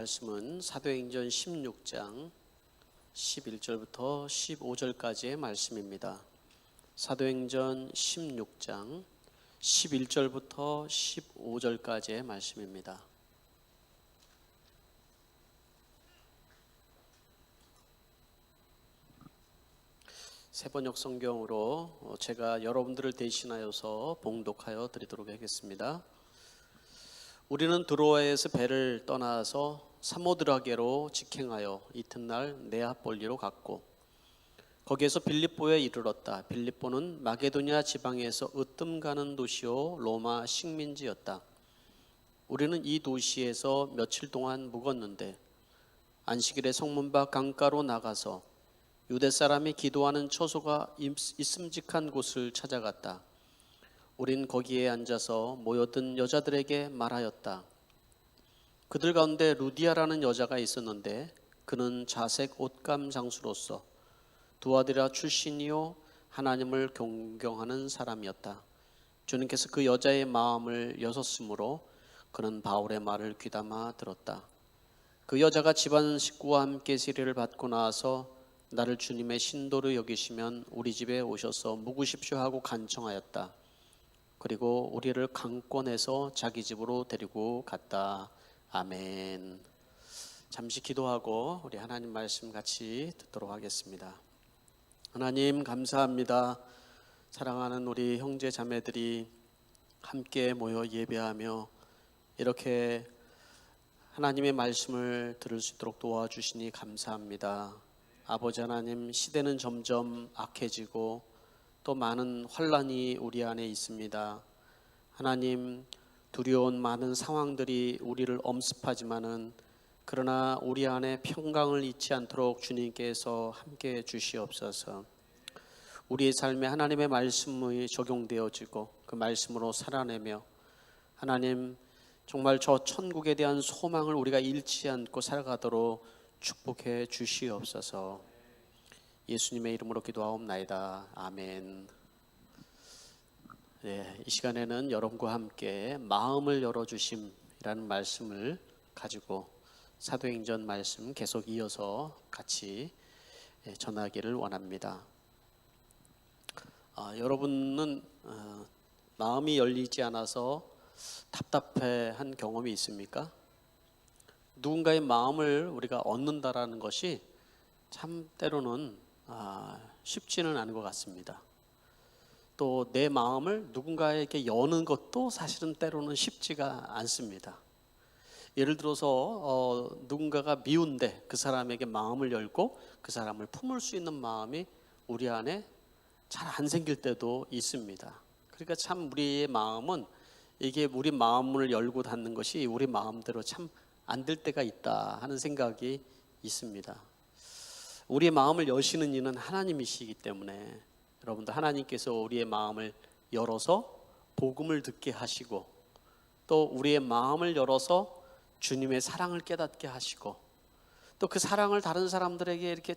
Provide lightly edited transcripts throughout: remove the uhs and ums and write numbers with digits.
말씀은 사도행전 16장 11절부터 15절까지의 말씀입니다. 사도행전 16장 11절부터 15절까지의 말씀입니다. 세번역 성경으로 제가 여러분들을 대신하여서 봉독하여 드리도록 하겠습니다. 우리는 드로아에서 배를 떠나서 사모드라게로 직행하여 이튿날 네아폴리로 갔고 거기에서 빌립보에 이르렀다. 빌립보는 마게도냐 지방에서 으뜸 가는 도시요 로마 식민지였다. 우리는 이 도시에서 며칠 동안 묵었는데 안식일에 성문 밖 강가로 나가서 유대 사람이 기도하는 처소가 있음직한 곳을 찾아갔다. 우린 거기에 앉아서 모여든 여자들에게 말하였다. 그들 가운데 루디아라는 여자가 있었는데 그는 자색 옷감 장수로서 두아디라 출신이요 하나님을 존경하는 사람이었다. 주님께서 그 여자의 마음을 여셨으므로 그는 바울의 말을 귀담아 들었다. 그 여자가 집안 식구와 함께 세례를 받고 나서 나를 주님의 신도로 여기시면 우리 집에 오셔서 묵으십시오 하고 간청하였다. 그리고 우리를 강권해서 자기 집으로 데리고 갔다. 아멘. 잠시 기도하고 우리 하나님 말씀 같이 듣도록 하겠습니다. 하나님 감사합니다. 사랑하는 우리 형제 자매들이 함께 모여 예배하며 이렇게 하나님의 말씀을 들을 수 있도록 도와주시니 감사합니다. 아버지 하나님, 시대는 점점 악해지고 또 많은 환란이 우리 안에 있습니다. 하나님, 두려운 많은 상황들이 우리를 엄습하지만은 그러나 우리 안에 평강을 잃지 않도록 주님께서 함께 주시옵소서. 우리의 삶에 하나님의 말씀이 적용되어지고 그 말씀으로 살아내며 하나님 정말 저 천국에 대한 소망을 우리가 잃지 않고 살아가도록 축복해 주시옵소서. 예수님의 이름으로 기도하옵나이다. 아멘. 네, 이 시간에는 여러분과 함께 마음을 열어주심이라는 말씀을 가지고 사도행전 말씀 계속 이어서 같이 전하기를 원합니다. 여러분은 마음이 열리지 않아서 답답해한 경험이 있습니까? 누군가의 마음을 우리가 얻는다라는 것이 참 때로는 쉽지는 않은 것 같습니다. 또 내 마음을 누군가에게 여는 것도 사실은 때로는 쉽지가 않습니다. 예를 들어서 누군가가 미운데 그 사람에게 마음을 열고 그 사람을 품을 수 있는 마음이 우리 안에 잘 안 생길 때도 있습니다. 그러니까 참 우리의 마음은 이게 우리 마음을 열고 닫는 것이 우리 마음대로 참 안 될 때가 있다 하는 생각이 있습니다. 우리의 마음을 여시는 이는 하나님이시기 때문에 여러분들 하나님께서 우리의 마음을 열어서 복음을 듣게 하시고 또 우리의 마음을 열어서 주님의 사랑을 깨닫게 하시고 또 그 사랑을 다른 사람들에게 이렇게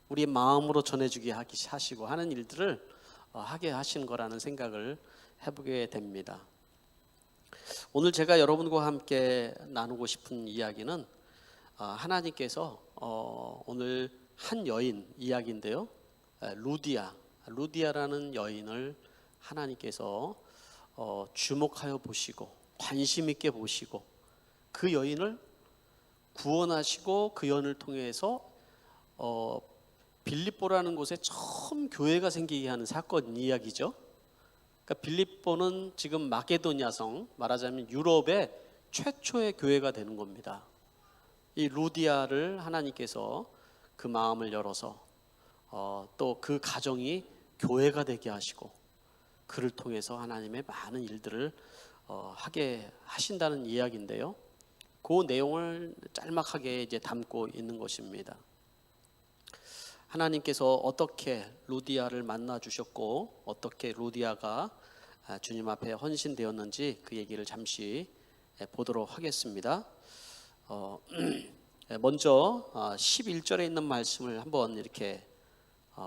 우리의 마음으로 전해주게 하시고 하는 일들을 하게 하신 거라는 생각을 해보게 됩니다. 오늘 제가 여러분과 함께 나누고 싶은 이야기는 하나님께서 오늘 한 여인 이야기인데요. 루디아라는 여인을 하나님께서 주목하여 보시고 관심 있게 보시고 그 여인을 구원하시고 그 여인을 통해서 빌립보라는 곳에 처음 교회가 생기게 하는 사건 이야기죠. 그러니까 빌립보는 지금 마게도냐성, 말하자면 유럽의 최초의 교회가 되는 겁니다. 이 루디아를 하나님께서 그 마음을 열어서 또 그 가정이 교회가 되게 하시고 그를 통해서 하나님의 많은 일들을 하게 하신다는 이야기인데요. 그 내용을 짤막하게 이제 담고 있는 것입니다. 하나님께서 어떻게 루디아를 만나 주셨고 어떻게 루디아가 주님 앞에 헌신되었는지 그 얘기를 잠시 보도록 하겠습니다. 먼저 11절에 있는 말씀을 한번 이렇게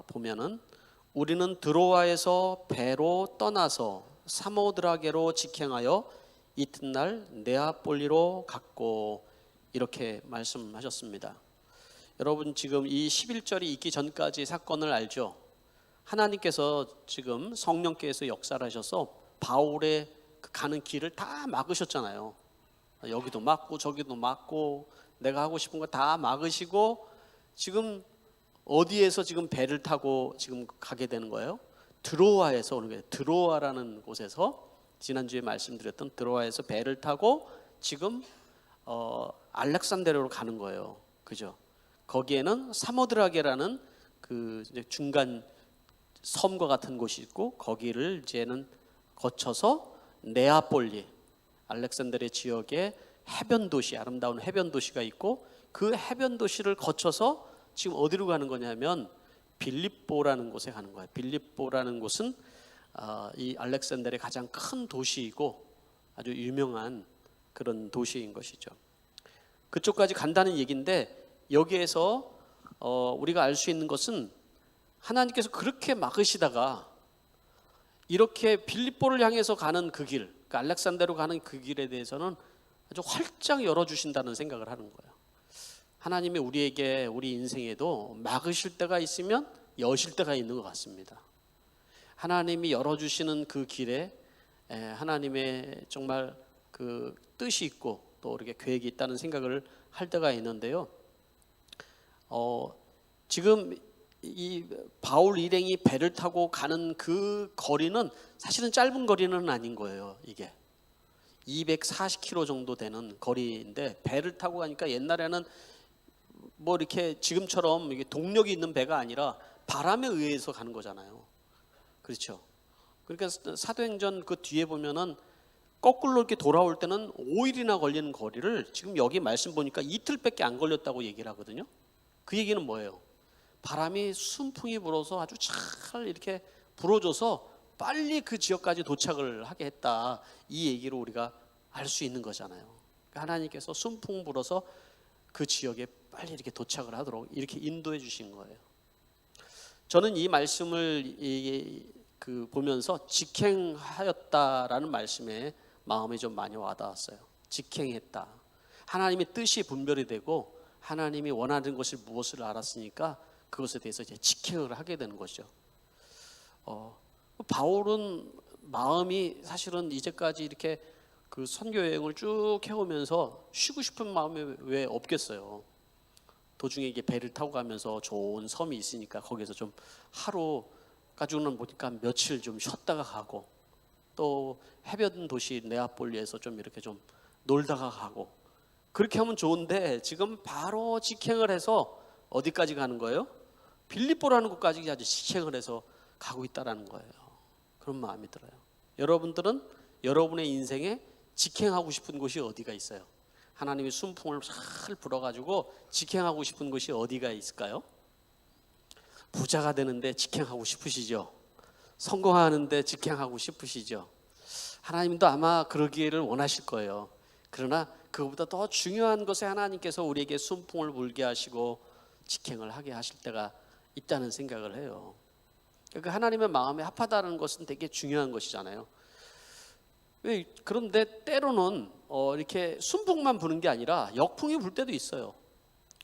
보면은 우리는 드로아에서 배로 떠나서 사모드라게로 직행하여 이튿날 네아폴리로 갔고 이렇게 말씀하셨습니다. 여러분 지금 이 11절이 있기 전까지 사건을 알죠? 하나님께서 지금 성령께서 역사를 하셔서 바울의 그 가는 길을 다 막으셨잖아요. 여기도 막고 저기도 막고 내가 하고 싶은 거 다 막으시고 지금 어디에서 지금 배를 타고 지금 가게 되는 거예요? 드로아에서 오는 거예요. 드로아라는 곳에서 지난주에 말씀드렸던 드로아에서 배를 타고 지금 알렉산드리아로 가는 거예요. 그죠? 거기에는 사모드라게라는 그 중간 섬과 같은 곳이 있고 거기를 이제는 거쳐서 네아폴리 알렉산드리아 지역에 해변 도시 아름다운 해변 도시가 있고 그 해변 도시를 거쳐서 지금 어디로 가는 거냐면 빌립보라는 곳에 가는 거예요. 빌립보라는 곳은 이 알렉산드리아의 가장 큰 도시이고 아주 유명한 그런 도시인 것이죠. 그쪽까지 간다는 얘기인데 여기에서 우리가 알 수 있는 것은 하나님께서 그렇게 막으시다가 이렇게 빌립보를 향해서 가는 그 길, 그러니까 알렉산드리아로 가는 그 길에 대해서는 아주 활짝 열어주신다는 생각을 하는 거예요. 하나님이 우리에게 우리 인생에도 막으실 때가 있으면 여실 때가 있는 것 같습니다. 하나님이 열어주시는 그 길에 하나님의 정말 그 뜻이 있고 또 이렇게 계획이 있다는 생각을 할 때가 있는데요. 지금 이 바울 일행이 배를 타고 가는 그 거리는 사실은 짧은 거리는 아닌 거예요. 이게 240km 정도 되는 거리인데 배를 타고 가니까 옛날에는 뭐 이렇게 지금처럼 이게 동력이 있는 배가 아니라 바람에 의해서 가는 거잖아요. 그렇죠? 그러니까 사도행전 그 뒤에 보면은 거꾸로 이렇게 돌아올 때는 5일이나 걸리는 거리를 지금 여기 말씀 보니까 이틀밖에 안 걸렸다고 얘기를 하거든요. 그 얘기는 뭐예요? 바람이 순풍이 불어서 아주 잘 이렇게 불어줘서 빨리 그 지역까지 도착을 하게 했다. 이 얘기로 우리가 알 수 있는 거잖아요. 하나님께서 순풍 불어서 그 지역에 빨리 이렇게 도착을 하도록 이렇게 인도해 주신 거예요. 저는 이 말씀을 보면서 직행하였다라는 말씀에 마음이 좀 많이 와닿았어요. 직행했다. 하나님의 뜻이 분별이 되고 하나님이 원하는 것을 무엇을 알았으니까 그것에 대해서 이제 직행을 하게 되는 거죠. 바울은 마음이 사실은 이제까지 이렇게 그 선교 여행을 쭉 해오면서 쉬고 싶은 마음이 왜 없겠어요. 도중에 이게 배를 타고 가면서 좋은 섬이 있으니까 거기서 좀 하루 가지고는 보니까 며칠 좀 쉬었다가 가고 또 해변 도시 네아폴리에서 좀 이렇게 좀 놀다가 가고 그렇게 하면 좋은데 지금 바로 직행을 해서 어디까지 가는 거예요? 빌립보라는 곳까지 아주 직행을 해서 가고 있다라는 거예요. 그런 마음이 들어요. 여러분들은 여러분의 인생에 직행하고 싶은 곳이 어디가 있어요? 하나님이 순풍을 잘 불어가지고 직행하고 싶은 곳이 어디가 있을까요? 부자가 되는데 직행하고 싶으시죠? 성공하는데 직행하고 싶으시죠? 하나님도 아마 그러기를 원하실 거예요. 그러나 그것보다 더 중요한 것에 하나님께서 우리에게 순풍을 불게 하시고 직행을 하게 하실 때가 있다는 생각을 해요. 그러니까 하나님의 마음에 합하다는 것은 되게 중요한 것이잖아요. 그런데 때로는 이렇게 순풍만 부는 게 아니라 역풍이 불 때도 있어요.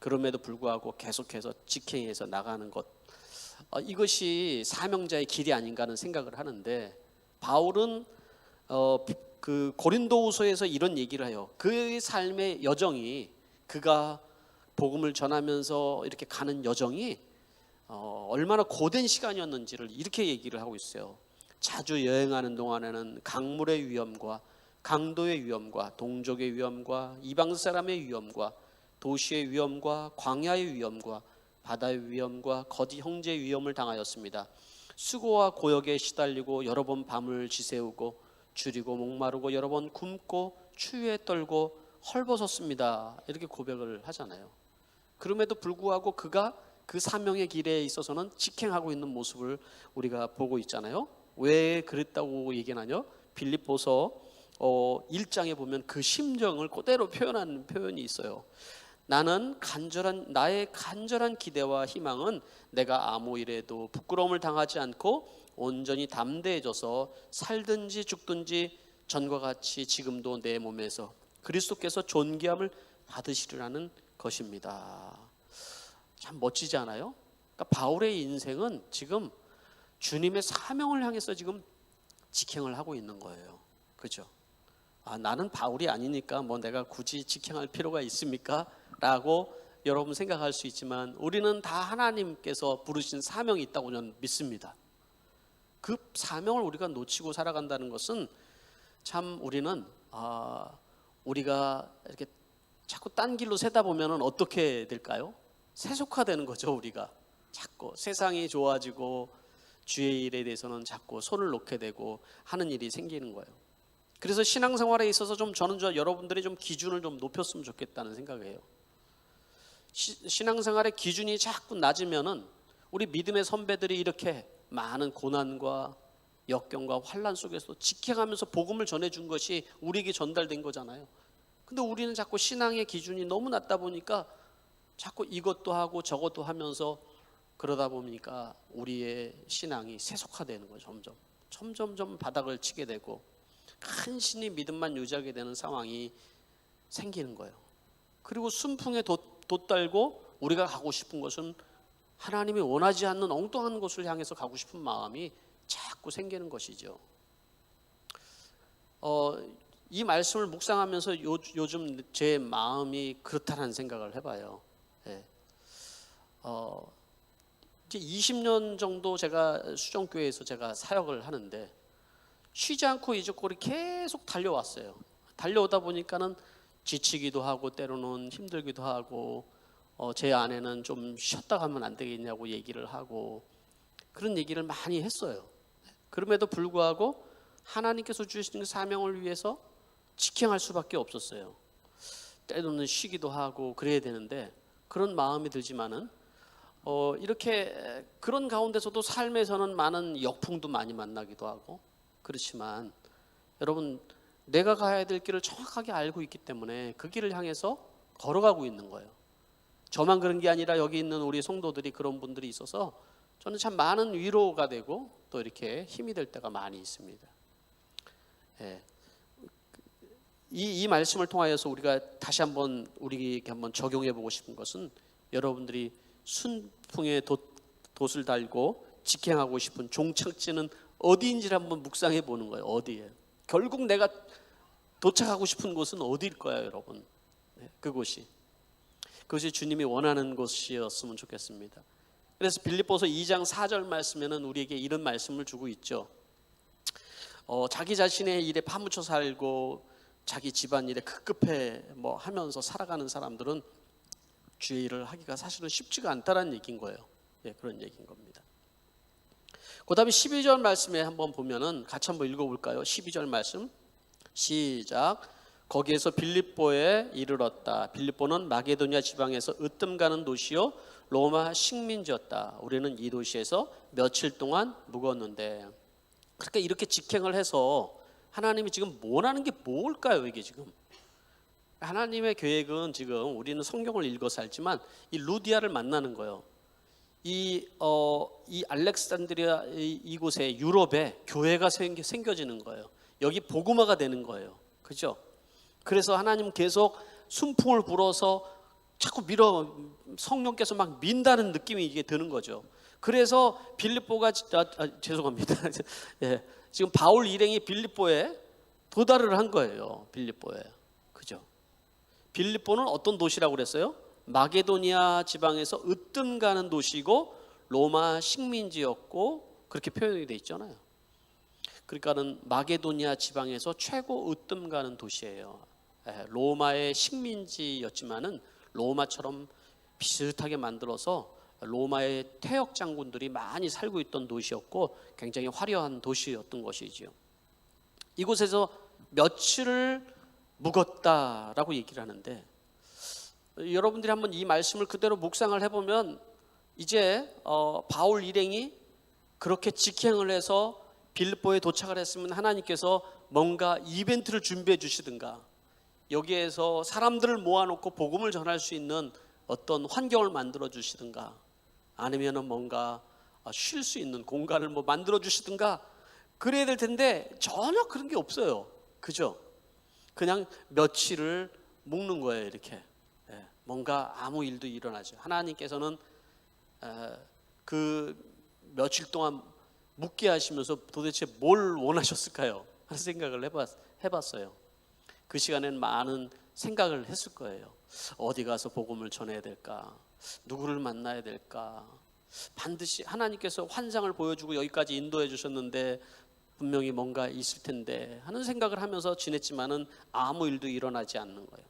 그럼에도 불구하고 계속해서 직행해서 나가는 것, 이것이 사명자의 길이 아닌가 하는 생각을 하는데 바울은 그 고린도후서에서 이런 얘기를 해요. 그의 삶의 여정이 그가 복음을 전하면서 이렇게 가는 여정이 얼마나 고된 시간이었는지를 이렇게 얘기를 하고 있어요. 자주 여행하는 동안에는 강물의 위험과 강도의 위험과 동족의 위험과 이방 사람의 위험과 도시의 위험과 광야의 위험과 바다의 위험과 거짓 형제의 위험을 당하였습니다. 수고와 고역에 시달리고 여러 번 밤을 지새우고 줄이고 목마르고 여러 번 굶고 추위에 떨고 헐벗었습니다. 이렇게 고백을 하잖아요. 그럼에도 불구하고 그가 그 사명의 길에 있어서는 직행하고 있는 모습을 우리가 보고 있잖아요. 왜 그랬다고 얘기하냐요? 빌립보서 1장에 보면 그 심정을 그대로 표현하는 표현이 있어요. 나의 간절한 기대와 희망은 내가 아무 일에도 부끄러움을 당하지 않고 온전히 담대해져서 살든지 죽든지 전과 같이 지금도 내 몸에서 그리스도께서 존귀함을 받으시리라는 것입니다. 참 멋지지 않아요? 그러니까 바울의 인생은 지금 주님의 사명을 향해서 지금 직행을 하고 있는 거예요. 그죠? 나는 바울이 아니니까 뭐 내가 굳이 직행할 필요가 있습니까? 라고 여러분 생각할 수 있지만 우리는 다 하나님께서 부르신 사명이 있다고 저는 믿습니다. 그 사명을 우리가 놓치고 살아간다는 것은 참 우리는 우리가 이렇게 자꾸 딴 길로 새다 보면 어떻게 될까요? 세속화되는 거죠. 우리가 자꾸 세상이 좋아지고 주의 일에 대해서는 자꾸 손을 놓게 되고 하는 일이 생기는 거예요. 그래서 신앙생활에 있어서 저는 여러분들이 좀 기준을 좀 높였으면 좋겠다는 생각이에요. 신앙생활의 기준이 자꾸 낮으면은 우리 믿음의 선배들이 이렇게 많은 고난과 역경과 환난 속에서 직행하면서 복음을 전해준 것이 우리에게 전달된 거잖아요. 근데 우리는 자꾸 신앙의 기준이 너무 낮다 보니까 자꾸 이것도 하고 저것도 하면서 그러다 보니까 우리의 신앙이 세속화되는 거예요. 점점 바닥을 치게 되고 간신히 믿음만 유지하게 되는 상황이 생기는 거예요. 그리고 순풍에 돛달고 우리가 가고 싶은 것은 하나님이 원하지 않는 엉뚱한 곳을 향해서 가고 싶은 마음이 자꾸 생기는 것이죠. 이 말씀을 묵상하면서 요즘 제 마음이 그렇다는 생각을 해봐요. 예. 이제 20년 정도 제가 수정교회에서 제가 사역을 하는데 쉬지 않고 이적거리 계속 달려왔어요. 달려오다 보니까는 지치기도 하고 때로는 힘들기도 하고 제 아내는 좀 쉬었다 가면 안 되겠냐고 얘기를 하고 그런 얘기를 많이 했어요. 그럼에도 불구하고 하나님께서 주신 사명을 위해서 직행할 수밖에 없었어요. 때로는 쉬기도 하고 그래야 되는데 그런 마음이 들지만은 이렇게 그런 가운데서도 삶에서는 많은 역풍도 많이 만나기도 하고 그렇지만 여러분 내가 가야 될 길을 정확하게 알고 있기 때문에 그 길을 향해서 걸어가고 있는 거예요. 저만 그런 게 아니라 여기 있는 우리 성도들이 그런 분들이 있어서 저는 참 많은 위로가 되고 또 이렇게 힘이 될 때가 많이 있습니다. 예. 이 말씀을 통하여서 우리가 다시 한번 우리에게 한번 적용해 보고 싶은 것은 여러분들이 순풍에 돛을 달고 직행하고 싶은 종착지는 어디인지를 한번 묵상해 보는 거예요. 어디에? 결국 내가 도착하고 싶은 곳은 어디일 거예요, 여러분? 그것이 주님이 원하는 곳이었으면 좋겠습니다. 그래서 빌립보서 2장 4절 말씀에는 우리에게 이런 말씀을 주고 있죠. 자기 자신의 일에 파묻혀 살고 자기 집안일에 급급해 하면서 살아가는 사람들은 주의 일을 하기가 사실은 쉽지가 않다는 얘기인 거예요. 예, 그런 얘기인 겁니다. 그 다음에 12절 말씀에 한번 보면은 같이 한번 읽어볼까요? 12절 말씀 시작. 거기에서 빌립보에 이르렀다. 빌립보는 마게도냐 지방에서 으뜸 가는 도시요 로마 식민지였다. 우리는 이 도시에서 며칠 동안 묵었는데 그러니까 이렇게 직행을 해서 하나님이 지금 원하는 게 뭘까요? 이게 지금 하나님의 계획은 지금 우리는 성경을 읽어서 알지만 이 루디아를 만나는 거예요. 이 알렉산드리아 이곳에 유럽에 교회가 생겨지는 거예요. 여기 복음화가 되는 거예요. 그죠? 그래서 하나님 계속 순풍을 불어서 자꾸 성령께서 막 민다는 느낌이 이게 드는 거죠. 그래서 빌립보가 죄송합니다. 예, 지금 바울 일행이 빌립보에 도달을 한 거예요. 빌립보에. 그죠? 빌립보는 어떤 도시라고 그랬어요? 마게도니아 지방에서 으뜸 가는 도시고 로마 식민지였고 그렇게 표현이 돼 있잖아요. 그러니까는 마게도니아 지방에서 최고 으뜸 가는 도시예요. 로마의 식민지였지만은 로마처럼 비슷하게 만들어서 로마의 퇴역 장군들이 많이 살고 있던 도시였고 굉장히 화려한 도시였던 것이지요. 이곳에서 며칠을 묵었다라고 얘기를 하는데 여러분들이 한번 이 말씀을 그대로 묵상을 해보면 이제 바울 일행이 그렇게 직행을 해서 빌립보에 도착을 했으면 하나님께서 뭔가 이벤트를 준비해 주시든가 여기에서 사람들을 모아놓고 복음을 전할 수 있는 어떤 환경을 만들어 주시든가 아니면은 뭔가 쉴 수 있는 공간을 만들어 주시든가 그래야 될 텐데 전혀 그런 게 없어요. 그죠? 그냥 며칠을 묵는 거예요. 이렇게 뭔가 아무 일도 일어나죠. 하나님께서는 그 며칠 동안 묵게 하시면서 도대체 뭘 원하셨을까요? 하는 생각을 해봤어요. 그 시간엔 많은 생각을 했을 거예요. 어디 가서 복음을 전해야 될까? 누구를 만나야 될까? 반드시 하나님께서 환상을 보여주고 여기까지 인도해 주셨는데 분명히 뭔가 있을 텐데 하는 생각을 하면서 지냈지만은 아무 일도 일어나지 않는 거예요.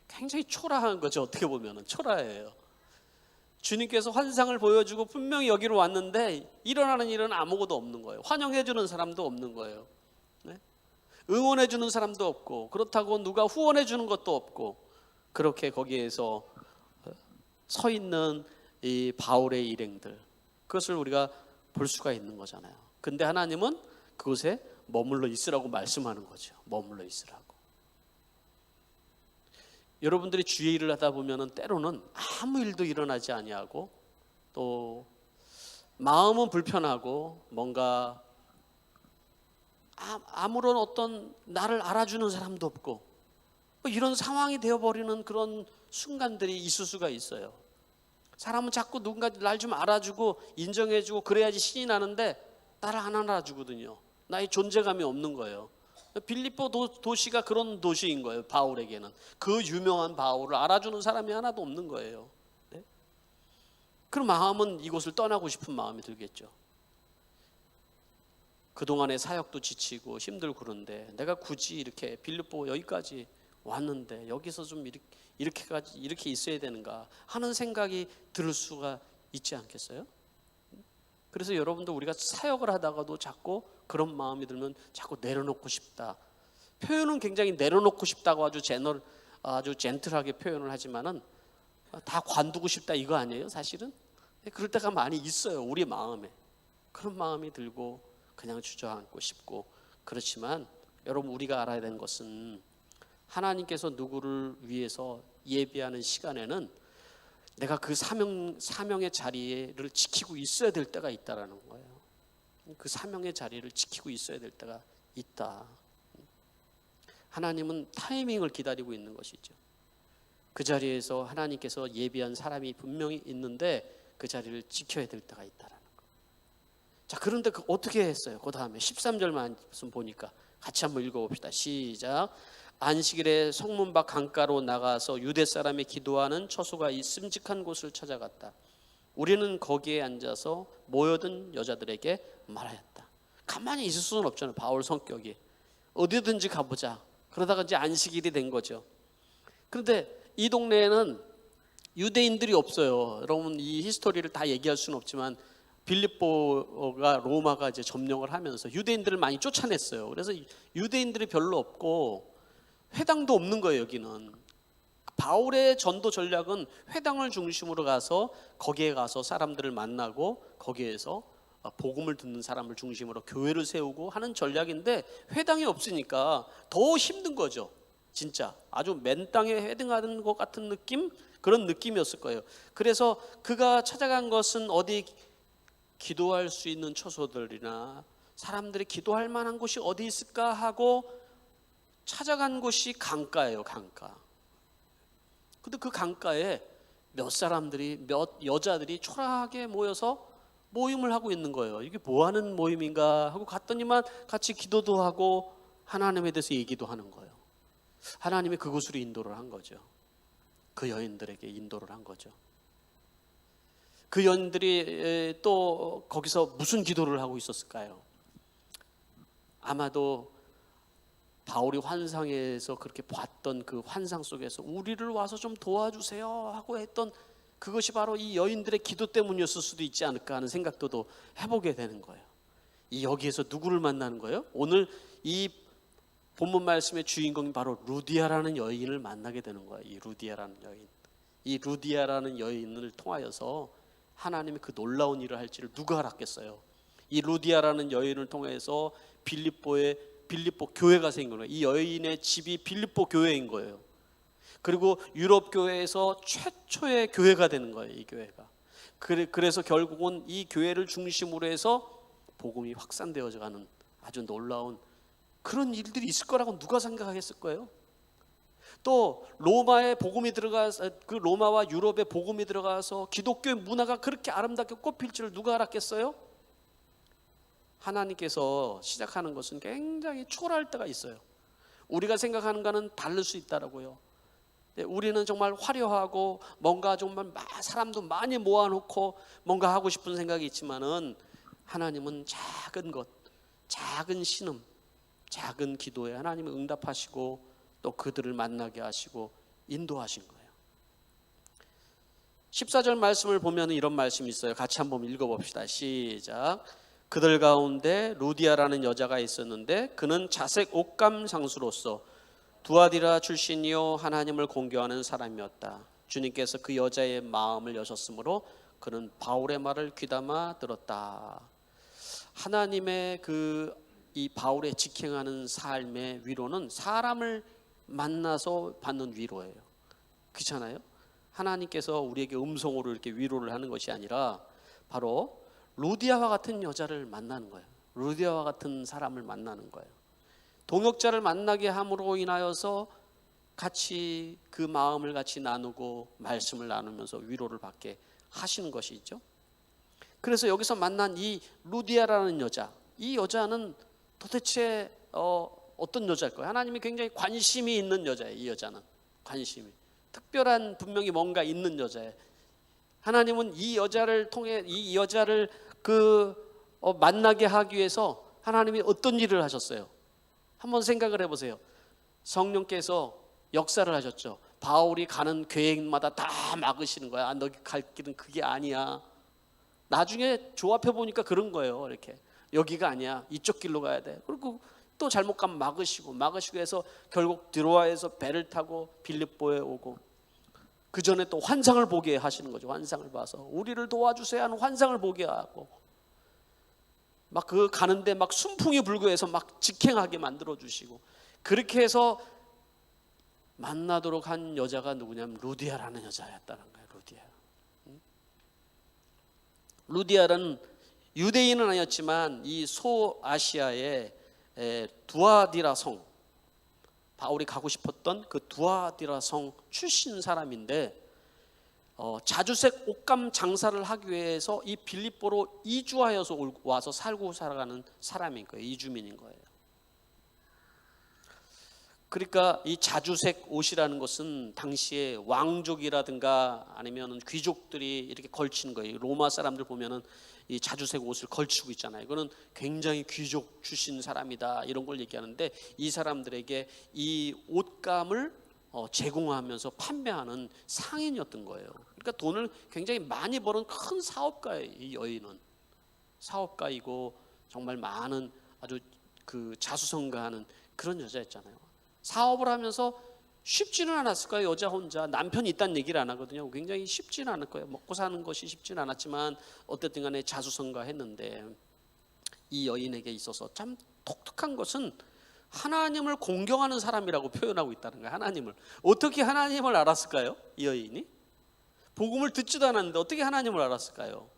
굉장히 초라한 거죠. 어떻게 보면은 초라해요. 주님께서 환상을 보여주고 분명히 여기로 왔는데 일어나는 일은 아무것도 없는 거예요. 환영해 주는 사람도 없는 거예요. 네? 응원해 주는 사람도 없고, 그렇다고 누가 후원해 주는 것도 없고, 그렇게 거기에서 서 있는 이 바울의 일행들, 그것을 우리가 볼 수가 있는 거잖아요. 근데 하나님은 그곳에 머물러 있으라고 말씀하는 거죠. 머물러 있으라고. 여러분들이 주의 일을 하다 보면은 때로는 아무 일도 일어나지 아니하고, 또 마음은 불편하고, 뭔가 아무런 어떤 나를 알아주는 사람도 없고, 뭐 이런 상황이 되어버리는 그런 순간들이 있을 수가 있어요. 사람은 자꾸 누군가 날 좀 알아주고 인정해주고 그래야지 신이 나는데 나를 안 알아주거든요. 나의 존재감이 없는 거예요. 빌립보 도시가 그런 도시인 거예요. 바울에게는 그 유명한 바울을 알아주는 사람이 하나도 없는 거예요. 네? 그럼 마음은 이곳을 떠나고 싶은 마음이 들겠죠. 그동안의 사역도 지치고 힘들고 그런데 내가 굳이 이렇게 빌립보 여기까지 왔는데 여기서 좀 이렇게 있어야 되는가 하는 생각이 들 수가 있지 않겠어요? 그래서 여러분도 우리가 사역을 하다가도 자꾸 그런 마음이 들면 자꾸 내려놓고 싶다. 표현은 굉장히 내려놓고 싶다고 아주 젠틀하게 표현을 하지만은 다 관두고 싶다 이거 아니에요, 사실은? 그럴 때가 많이 있어요, 우리 마음에. 그런 마음이 들고 그냥 주저앉고 싶고. 그렇지만 여러분, 우리가 알아야 되는 것은 하나님께서 누구를 위해서 예비하는 시간에는 내가 그 사명의 자리를 지키고 있어야 될 때가 있다라는 거예요. 그 사명의 자리를 지키고 있어야 될 때가 있다. 하나님은 타이밍을 기다리고 있는 것이죠. 그 자리에서 하나님께서 예비한 사람이 분명히 있는데 그 자리를 지켜야 될 때가 있다라는 거. 자, 그런데 어떻게 했어요? 그 다음에 13절 말씀 보니까 같이 한번 읽어봅시다. 시작. 안식일에 성문 밖 강가로 나가서 유대 사람이 기도하는 처소가 있음직한 곳을 찾아갔다. 우리는 거기에 앉아서 모여든 여자들에게 말하였다. 가만히 있을 수는 없잖아요. 바울 성격이 어디든지 가보자. 그러다가 이제 안식일이 된 거죠. 그런데 이 동네에는 유대인들이 없어요. 여러분, 이 히스토리를 다 얘기할 수는 없지만 빌립보가 로마가 이제 점령을 하면서 유대인들을 많이 쫓아냈어요. 그래서 유대인들이 별로 없고 회당도 없는 거예요. 여기는 바울의 전도 전략은 회당을 중심으로 가서 거기에 가서 사람들을 만나고 거기에서 복음을 듣는 사람을 중심으로 교회를 세우고 하는 전략인데 회당이 없으니까 더 힘든 거죠. 진짜 아주 맨 땅에 헤딩하는 것 같은 느낌, 그런 느낌이었을 거예요. 그래서 그가 찾아간 것은 어디 기도할 수 있는 처소들이나 사람들이 기도할 만한 곳이 어디 있을까 하고 찾아간 곳이 강가예요. 강가. 근데 그 강가에 몇 여자들이 초라하게 모여서 모임을 하고 있는 거예요. 이게 뭐 하는 모임인가 하고 갔더니만 같이 기도도 하고 하나님에 대해서 얘기도 하는 거예요. 하나님이 그곳으로 인도를 한 거죠. 그 여인들에게 인도를 한 거죠. 그 여인들이 또 거기서 무슨 기도를 하고 있었을까요? 아마도 바울이 환상에서 그렇게 봤던 그 환상 속에서 우리를 와서 좀 도와주세요 하고 했던 그것이 바로 이 여인들의 기도 때문이었을 수도 있지 않을까 하는 생각도 또 해보게 되는 거예요. 여기에서 누구를 만나는 거예요? 오늘 이 본문 말씀의 주인공이 바로 루디아라는 여인을 만나게 되는 거예요. 이 루디아라는 여인. 이 루디아라는 여인을 통하여서 하나님이 그 놀라운 일을 할지를 누가 알았겠어요? 이 루디아라는 여인을 통해서 빌립보 교회가 생긴 거예요. 이 여인의 집이 빌립보 교회인 거예요. 그리고 유럽 교회에서 최초의 교회가 되는 거예요. 이 교회가. 그래서 결국은 이 교회를 중심으로 해서 복음이 확산되어져 가는 아주 놀라운 그런 일들이 있을 거라고 누가 생각했을 거예요? 또 로마의 복음이 들어가서 그 로마와 유럽의 복음이 들어가서 기독교의 문화가 그렇게 아름답게 꽃필 줄 누가 알았겠어요? 하나님께서 시작하는 것은 굉장히 초라할 때가 있어요. 우리가 생각하는 거는 다를 수 있다라고요. 우리는 정말 화려하고 뭔가 정말 사람도 많이 모아놓고 뭔가 하고 싶은 생각이 있지만은 하나님은 작은 것, 작은 신음, 작은 기도에 하나님은 응답하시고 또 그들을 만나게 하시고 인도하신 거예요. 14절 말씀을 보면 이런 말씀이 있어요. 같이 한번 읽어봅시다. 시작. 그들 가운데 루디아라는 여자가 있었는데 그는 자색 옷감 장수로서 두아디라 출신이요 하나님을 공경하는 사람이었다. 주님께서 그 여자의 마음을 여셨으므로 그는 바울의 말을 귀담아 들었다. 하나님의 이 바울의 직행하는 삶의 위로는 사람을 만나서 받는 위로예요. 그렇잖아요? 하나님께서 우리에게 음성으로 이렇게 위로를 하는 것이 아니라 바로 루디아와 같은 여자를 만나는 거예요. 루디아와 같은 사람을 만나는 거예요. 동역자를 만나게 함으로 인하여서 같이 그 마음을 같이 나누고 말씀을 나누면서 위로를 받게 하시는 것이 있죠. 그래서 여기서 만난 이 루디아라는 여자, 이 여자는 도대체 어떤 여자일까요? 하나님이 굉장히 관심이 있는 여자예요. 이 여자는 관심이 특별한 분명히 뭔가 있는 여자예요. 하나님은 이 여자를 통해 이 여자를 만나게 하기 위해서 하나님이 어떤 일을 하셨어요? 한번 생각을 해보세요. 성령께서 역사를 하셨죠. 바울이 가는 계획마다 다 막으시는 거야. 너 갈 길은 그게 아니야. 나중에 조합해 보니까 그런 거예요. 이렇게 여기가 아니야. 이쪽 길로 가야 돼. 그리고 또 잘못 가면 막으시고 해서 결국 드로아에서 배를 타고 빌립보에 오고 그 전에 또 환상을 보게 하시는 거죠. 환상을 봐서 우리를 도와주세요 하는 환상을 보게 하고 막 가는데 막 순풍이 불고 해서 막 직행하게 만들어 주시고 그렇게 해서 만나도록 한 여자가 누구냐면 루디아라는 여자였다는 거예요. 루디아는 유대인은 아니었지만 이 소아시아의 두아디라 성, 바울이 가고 싶었던 그 두아디라 성 출신 사람인데 자주색 옷감 장사를 하기 위해서 이 빌립보로 이주하여서 와서 살고 살아가는 사람인 거예요. 이주민인 거예요. 그러니까 이 자주색 옷이라는 것은 당시에 왕족이라든가 아니면 귀족들이 이렇게 걸치는 거예요. 로마 사람들 보면은 이 자주색 옷을 걸치고 있잖아요. 이거는 굉장히 귀족 출신 사람이다 이런 걸 얘기하는데 이 사람들에게 이 옷감을 제공하면서 판매하는 상인이었던 거예요. 그러니까 돈을 굉장히 많이 버는 큰 사업가예요. 이 여인은 사업가이고 정말 많은 아주 자수성가하는 그런 여자였잖아요. 사업을 하면서 쉽지는 않았을 거예요. 여자 혼자 남편이 있다는 얘기를 안 하거든요. 굉장히 쉽지는 않을 거예요. 먹고 사는 것이 쉽지는 않았지만 어쨌든 간에 자수성가했는데 이 여인에게 있어서 참 독특한 것은 하나님을 공경하는 사람이라고 표현하고 있다는 거예요. 하나님을 어떻게 하나님을 알았을까요? 이 여인이 복음을 듣지도 않았는데 어떻게 하나님을 알았을까요?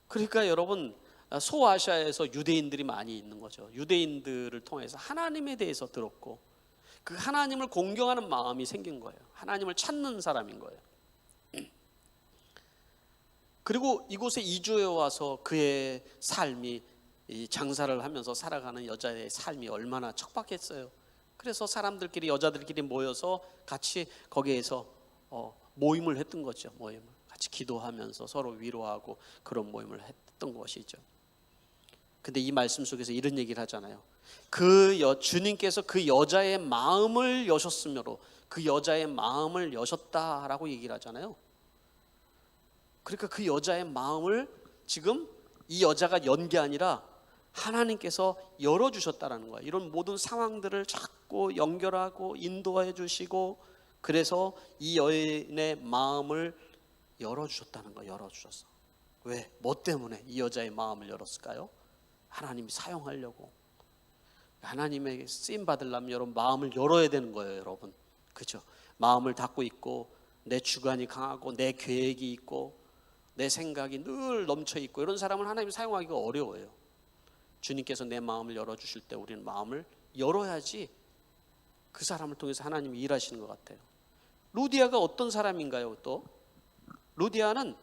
그러니까 여러분 소아시아에서 유대인들이 많이 있는 거죠. 유대인들을 통해서 하나님에 대해서 들었고 그 하나님을 공경하는 마음이 생긴 거예요. 하나님을 찾는 사람인 거예요. 그리고 이곳에 이주해 와서 그의 삶이 이 장사를 하면서 살아가는 여자의 삶이 얼마나 척박했어요. 그래서 사람들끼리 여자들끼리 모여서 같이 거기에서 모임을 했던 거죠. 모임을 같이 기도하면서 서로 위로하고 그런 모임을 했던 것이죠. 근데 이 말씀 속에서 이런 얘기를 하잖아요. 주님께서 그 여자의 마음을 여셨으므로 그 여자의 마음을 여셨다라고 얘기를 하잖아요. 그러니까 그 여자의 마음을 지금 이 여자가 연 게 아니라 하나님께서 열어주셨다라는 거예요. 이런 모든 상황들을 자꾸 연결하고 인도해 주시고 그래서 이 여인의 마음을 열어주셨다는 거예요. 열어주셨어. 왜? 뭐 때문에 이 여자의 마음을 열었을까요? 하나님이 사용하려고. 하나님에게 쓰임 받으려면 여러분 마음을 열어야 되는 거예요. 여러분 그렇죠? 마음을 닫고 있고 내 주관이 강하고 내 계획이 있고 내 생각이 늘 넘쳐 있고 이런 사람은 하나님이 사용하기가 어려워요. 주님께서 내 마음을 열어주실 때 우리는 마음을 열어야지 그 사람을 통해서 하나님이 일하시는 것 같아요. 루디아가 어떤 사람인가요? 또 루디아는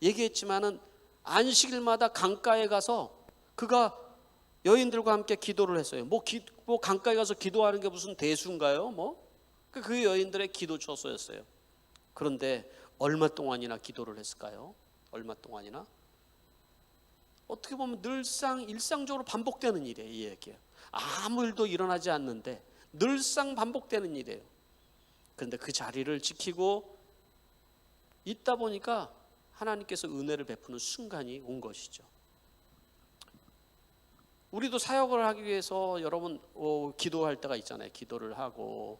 얘기했지만은 안식일마다 강가에 가서 그가 여인들과 함께 기도를 했어요. 뭐 강가에 가서 기도하는 게 무슨 대수인가요? 그 여인들의 기도 처소였어요. 그런데 얼마 동안이나 기도를 했을까요? 얼마 동안이나? 어떻게 보면 늘상 일상적으로 반복되는 일이에요. 이 얘기예요. 아무 일도 일어나지 않는데 늘상 반복되는 일이에요. 그런데 그 자리를 지키고 있다 보니까 하나님께서 은혜를 베푸는 순간이 온 것이죠. 우리도 사역을 하기 위해서 여러분 기도할 때가 있잖아요. 기도를 하고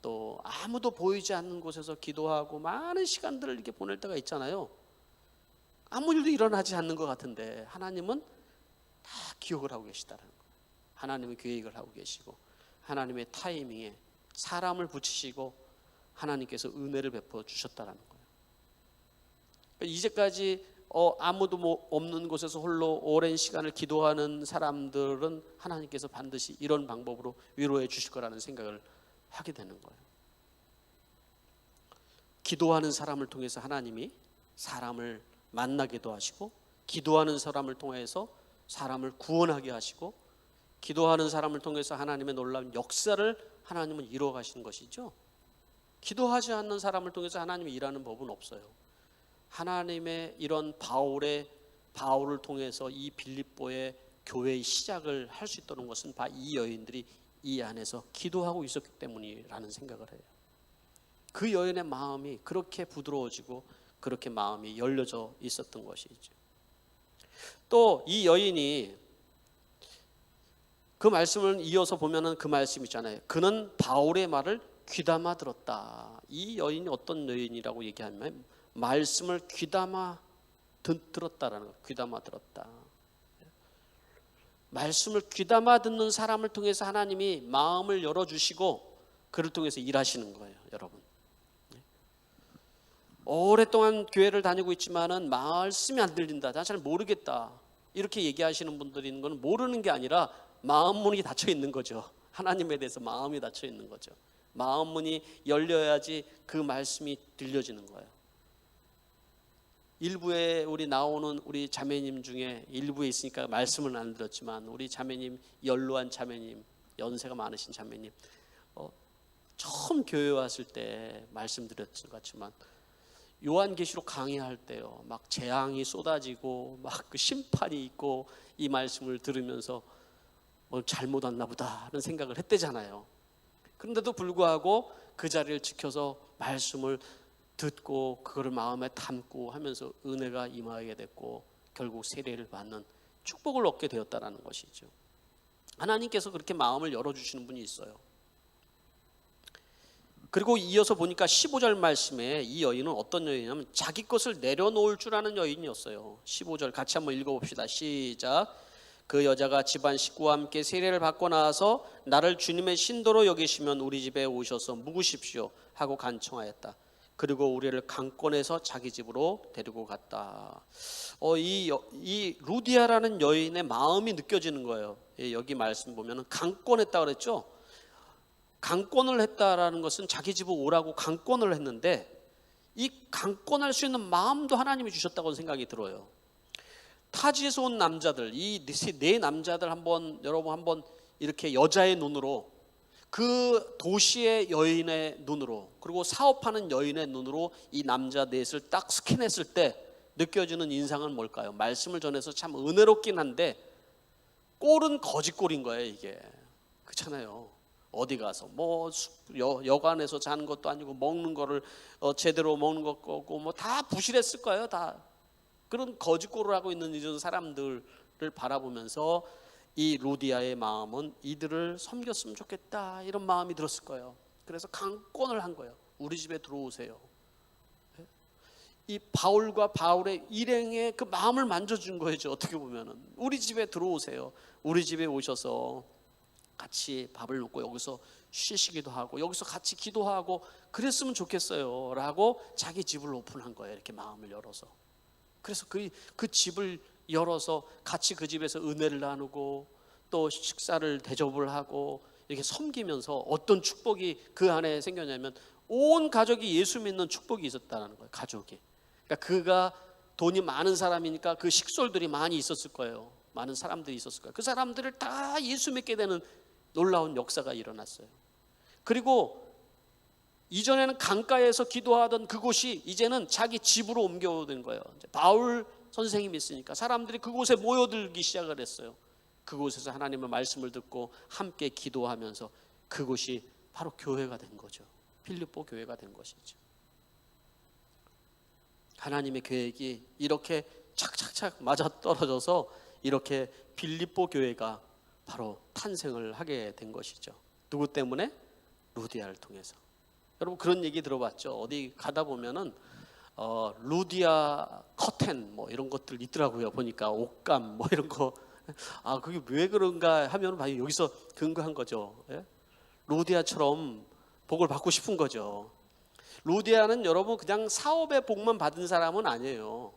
또 아무도 보이지 않는 곳에서 기도하고 많은 시간들을 이렇게 보낼 때가 있잖아요. 아무 일도 일어나지 않는 것 같은데 하나님은 다 기억을 하고 계시다는 거예요. 하나님의 계획을 하고 계시고 하나님의 타이밍에 사람을 붙이시고 하나님께서 은혜를 베풀어 주셨다는 거예요. 이제까지 아무도 없는 곳에서 홀로 오랜 시간을 기도하는 사람들은 하나님께서 반드시 이런 방법으로 위로해 주실 거라는 생각을 하게 되는 거예요. 기도하는 사람을 통해서 하나님이 사람을 만나기도 하시고, 기도하는 사람을 통해서 사람을 구원하게 하시고, 기도하는 사람을 통해서 하나님의 놀라운 역사를 하나님은 이루어 가시는 것이죠. 기도하지 않는 사람을 통해서 하나님이 일하는 법은 없어요. 하나님의 이런 바울을 통해서 이 빌립보의 교회의 시작을 할 수 있다는 것은 이 여인들이 이 안에서 기도하고 있었기 때문이라는 생각을 해요. 그 여인의 마음이 그렇게 부드러워지고 그렇게 마음이 열려져 있었던 것이죠. 또 이 여인이 그 말씀을 이어서 보면은 그 말씀 있잖아요. 그는 바울의 말을 귀담아 들었다. 이 여인이 어떤 여인이라고 얘기하면 말씀을 귀담아 들었다라는 거예요. 귀담아 들었다. 말씀을 귀담아 듣는 사람을 통해서 하나님이 마음을 열어주시고 그를 통해서 일하시는 거예요, 여러분. 오랫동안 교회를 다니고 있지만은 말씀이 안 들린다, 나 잘 모르겠다, 이렇게 얘기하시는 분들이 있는 건 모르는 게 아니라 마음 문이 닫혀 있는 거죠. 하나님에 대해서 마음이 닫혀 있는 거죠. 마음 문이 열려야지 그 말씀이 들려지는 거예요. 일부에 우리 나오는 우리 자매님 중에 일부에 있으니까 말씀은 안 들었지만 우리 자매님, 연로한 자매님, 연세가 많으신 자매님, 처음 교회 왔을 때 말씀드렸던 것 같지만 요한계시록 강의할 때요, 막 재앙이 쏟아지고 막 그 심판이 있고 이 말씀을 들으면서 잘못 왔나 보다 하는 생각을 했대잖아요. 그런데도 불구하고 그 자리를 지켜서 말씀을 듣고 그거를 마음에 담고 하면서 은혜가 임하게 됐고 결국 세례를 받는 축복을 얻게 되었다는 것이죠. 하나님께서 그렇게 마음을 열어주시는 분이 있어요. 그리고 이어서 보니까 15절 말씀에 이 여인은 어떤 여인이냐면 자기 것을 내려놓을 줄 아는 여인이었어요. 15절 같이 한번 읽어봅시다. 시작. 그 여자가 집안 식구와 함께 세례를 받고 나서 나를 주님의 신도로 여기시면 우리 집에 오셔서 묵으십시오 하고 간청하였다. 그리고 우리를 강권해서 자기 집으로 데리고 갔다. 이 루디아라는 여인의 마음이 느껴지는 거예요. 여기 말씀 보면은 강권했다 그랬죠. 강권을 했다라는 것은 자기 집으로 오라고 강권을 했는데 이 강권할 수 있는 마음도 하나님이 주셨다고 생각이 들어요. 타지에서 온 남자들, 이 네 남자들 여러분 한번 이렇게 여자의 눈으로, 그 도시의 여인의 눈으로, 그리고 사업하는 여인의 눈으로 이 남자 넷을 딱 스캔했을 때 느껴지는 인상은 뭘까요? 말씀을 전해서 참 은혜롭긴 한데 꼴은 거짓꼴인 거예요. 이게 그렇잖아요. 어디 가서 여관에서 자는 것도 아니고 먹는 거를 제대로 먹는 것 거고 다 부실했을 거예요. 다 그런 거짓꼴을 하고 있는 이런 사람들을 바라보면서 이 루디아의 마음은 이들을 섬겼으면 좋겠다 이런 마음이 들었을 거예요. 그래서 강권을 한 거예요. 우리 집에 들어오세요. 이 바울과 바울의 일행의 그 마음을 만져준 거죠. 어떻게 보면은 우리 집에 들어오세요. 우리 집에 오셔서 같이 밥을 먹고 여기서 쉬시기도 하고 여기서 같이 기도하고 그랬으면 좋겠어요 라고 자기 집을 오픈한 거예요. 이렇게 마음을 열어서. 그래서 그 집을 열어서 같이 그 집에서 은혜를 나누고 또 식사를 대접을 하고 이렇게 섬기면서 어떤 축복이 그 안에 생겼냐면 온 가족이 예수 믿는 축복이 있었다는 거예요. 가족이. 그러니까 그가 돈이 많은 사람이니까 그 식솔들이 많이 있었을 거예요. 많은 사람들이 있었을 거예요. 그 사람들을 다 예수 믿게 되는 놀라운 역사가 일어났어요. 그리고 이전에는 강가에서 기도하던 그곳이 이제는 자기 집으로 옮겨오는 거예요. 이제 바울 선생님이 있으니까 사람들이 그곳에 모여들기 시작을 했어요. 그곳에서 하나님의 말씀을 듣고 함께 기도하면서 그곳이 바로 교회가 된 거죠. 필립보 교회가 된 것이죠. 하나님의 계획이 이렇게 착착착 맞아떨어져서 이렇게 필립보 교회가 바로 탄생을 하게 된 것이죠. 누구 때문에? 루디아를 통해서. 여러분 그런 얘기 들어봤죠? 어디 가다 보면은 루디아 커튼 뭐 이런 것들 있더라고요. 보니까 옷감 뭐 이런 거. 아 그게 왜 그런가 하면 봐요. 여기서 근거한 거죠. 예? 루디아처럼 복을 받고 싶은 거죠. 루디아는 여러분 그냥 사업의 복만 받은 사람은 아니에요.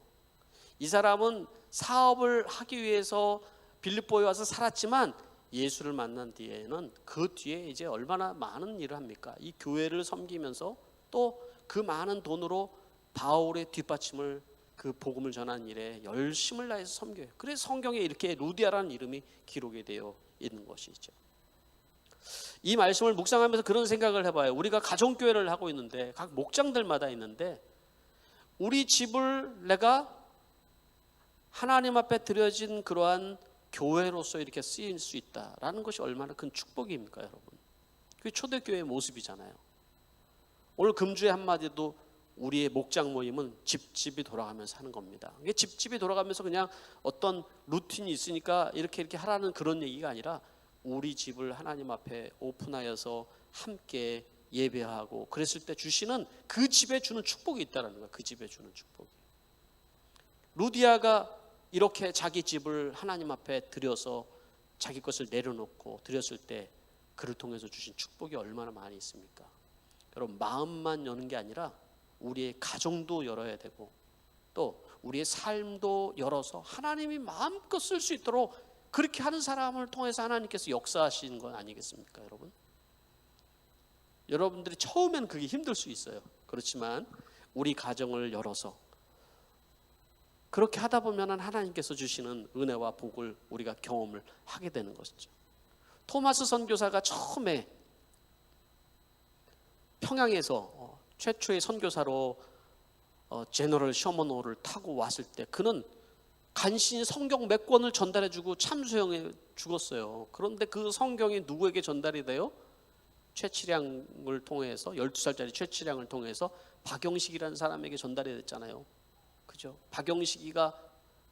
이 사람은 사업을 하기 위해서 빌립보에 와서 살았지만 예수를 만난 뒤에는 그 뒤에 이제 얼마나 많은 일을 합니까? 이 교회를 섬기면서 또 그 많은 돈으로 바울의 뒷받침을 그 복음을 전하는 일에 열심을 다해서 섬겨요. 그래서 성경에 이렇게 루디아라는 이름이 기록이 되어 있는 것이죠. 이 말씀을 묵상하면서 그런 생각을 해봐요. 우리가 가정교회를 하고 있는데 각 목장들마다 있는데 우리 집을 내가 하나님 앞에 드려진 그러한 교회로서 이렇게 쓰일 수 있다라는 것이 얼마나 큰 축복입니까, 여러분? 그게 초대교회의 모습이잖아요. 오늘 금주의 한마디도 우리의 목장 모임은 집집이 돌아가면서 하는 겁니다. 이게 집집이 돌아가면서 그냥 어떤 루틴이 있으니까 이렇게 하라는 그런 얘기가 아니라 우리 집을 하나님 앞에 오픈하여서 함께 예배하고 그랬을 때 주시는 그 집에 주는 축복이 있다는 거예요. 그 집에 주는 축복이. 루디아가 이렇게 자기 집을 하나님 앞에 드려서 자기 것을 내려놓고 드렸을 때 그를 통해서 주신 축복이 얼마나 많이 있습니까? 여러분 마음만 여는 게 아니라 우리의 가정도 열어야 되고 또 우리의 삶도 열어서 하나님이 마음껏 쓸 수 있도록 그렇게 하는 사람을 통해서 하나님께서 역사하시는 건 아니겠습니까, 여러분? 여러분들이 처음에는 그게 힘들 수 있어요. 그렇지만 우리 가정을 열어서 그렇게 하다 보면 하나님께서 주시는 은혜와 복을 우리가 경험을 하게 되는 것이죠. 토마스 선교사가 처음에 평양에서 최초의 선교사로 제너럴 셔먼호를 타고 왔을 때 그는 간신히 성경 몇 권을 전달해주고 참수형에 죽었어요. 그런데 그 성경이 누구에게 전달이 돼요? 최치량을 통해서 12살짜리 최치량을 통해서 박영식이라는 사람에게 전달이 됐잖아요. 그죠? 박영식이가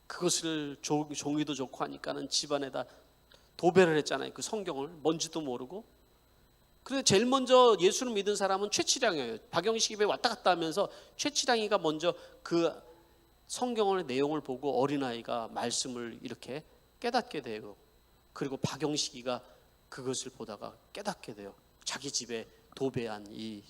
그것을 종이도 좋고 하니까는 집안에다 도배를 했잖아요. 그 성경을 뭔지도 모르고. 그런데 제일 먼저 예수를 믿은 사람은 최치량이에요. 박영식이 집에 왔다 갔다 하면서 최치량이가 먼저 그 성경의 내용을 보고 어린아이가 말씀을 이렇게 깨닫게 돼요. 그리고 박영식이가 그것을 보다가 깨닫게 돼요. 자기 집에 도배한 이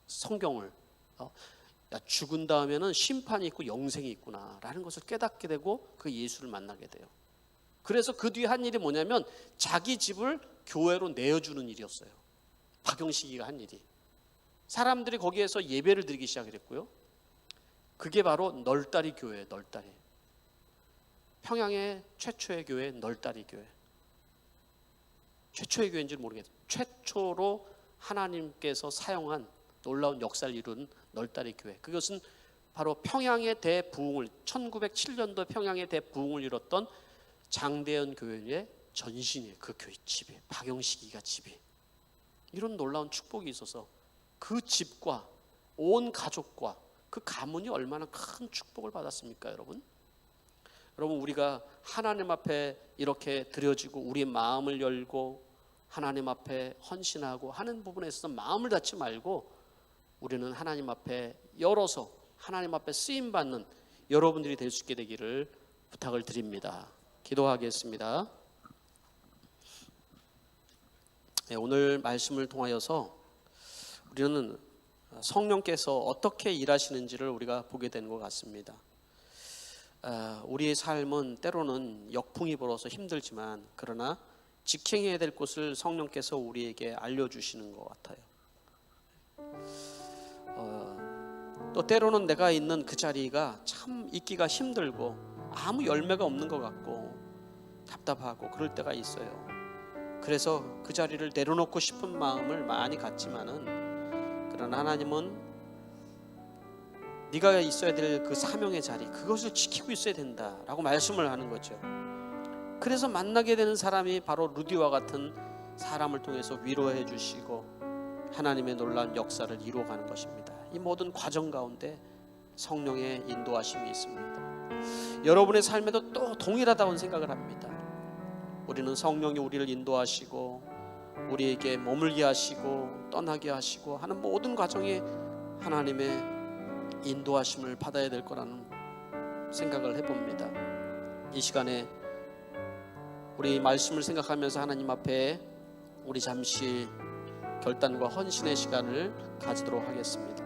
성경을 야, 죽은 다음에는 심판이 있고 영생이 있구나 라는 것을 깨닫게 되고 그 예수를 만나게 돼요. 그래서 그 뒤에 한 일이 뭐냐면 자기 집을 교회로 내어주는 일이었어요. 박영식이가 한 일이. 사람들이 거기에서 예배를 드리기 시작했고요. 그게 바로 널다리 교회예요. 널다리. 평양의 최초의 교회 널다리 교회. 최초의 교회인지는 모르겠어요. 최초로 하나님께서 사용한 놀라운 역사를 이룬 널다리 교회. 그것은 바로 평양의 대부흥을 1907년도 평양의 대부흥을 이뤘던 장대현 교회의 전신이에요. 그 교회 집에 박영식이가 집에 이런 놀라운 축복이 있어서 그 집과 온 가족과 그 가문이 얼마나 큰 축복을 받았습니까, 여러분? 여러분 우리가 하나님 앞에 이렇게 드려지고 우리의 마음을 열고 하나님 앞에 헌신하고 하는 부분에 있어서 마음을 닫지 말고 우리는 하나님 앞에 열어서 하나님 앞에 쓰임받는 여러분들이 될 수 있게 되기를 부탁을 드립니다. 기도하겠습니다. 네, 오늘 말씀을 통하여서 우리는 성령께서 어떻게 일하시는지를 우리가 보게 되는 것 같습니다. 우리의 삶은 때로는 역풍이 불어서 힘들지만 그러나 직행해야 될 곳을 성령께서 우리에게 알려주시는 것 같아요. 또 때로는 내가 있는 그 자리가 참 있기가 힘들고 아무 열매가 없는 것 같고 답답하고 그럴 때가 있어요. 그래서 그 자리를 내려놓고 싶은 마음을 많이 갖지만은, 그러나 하나님은 네가 있어야 될 그 사명의 자리, 그것을 지키고 있어야 된다라고 말씀을 하는 거죠. 그래서 만나게 되는 사람이 바로 루디와 같은 사람을 통해서 위로해 주시고 하나님의 놀라운 역사를 이루어가는 것입니다. 이 모든 과정 가운데 성령의 인도하심이 있습니다. 여러분의 삶에도 또 동일하다고 생각을 합니다. 우리는 성령이 우리를 인도하시고 우리에게 머물게 하시고 떠나게 하시고 하는 모든 과정에 하나님의 인도하심을 받아야 될 거라는 생각을 해봅니다. 이 시간에 우리 말씀을 생각하면서 하나님 앞에 우리 잠시 결단과 헌신의 시간을 가지도록 하겠습니다.